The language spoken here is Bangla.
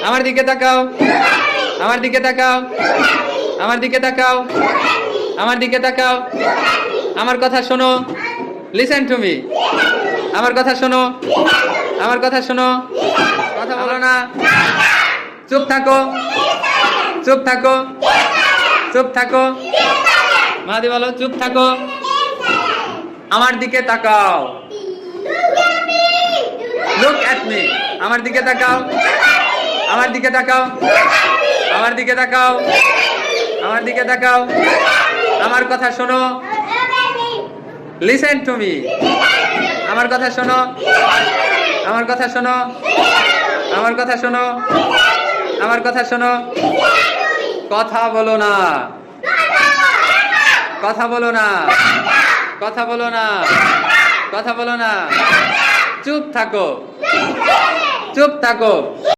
আমার দিকে তাকাও, আমার দিকে তাকাও, আমার দিকে তাকাও, আমার দিকে তাকাও। আমার কথা শোনো, লিসেন টু মি। আমার কথা শোনো, আমার কথা শোনো। কথা বলো না, চুপ থাকো, চুপ থাকো, চুপ থাকো। মাহাদি বলো, চুপ থাকো। আমার দিকে তাকাও, লুক অ্যাট মি। আমার দিকে তাকাও, আমার দিকে তাকাও, আমার দিকে তাকাও, আমার দিকে তাকাও। আমার কথা শোনো, লিসেন টু মি। আমার কথা শোনো, আমার কথা শোনো, আমার কথা শোনো, আমার কথা শোনো। কথা বলো না, কথা বলো না, কথা বলো না, কথা বলো না। চুপ থাকো, চুপ থাকো।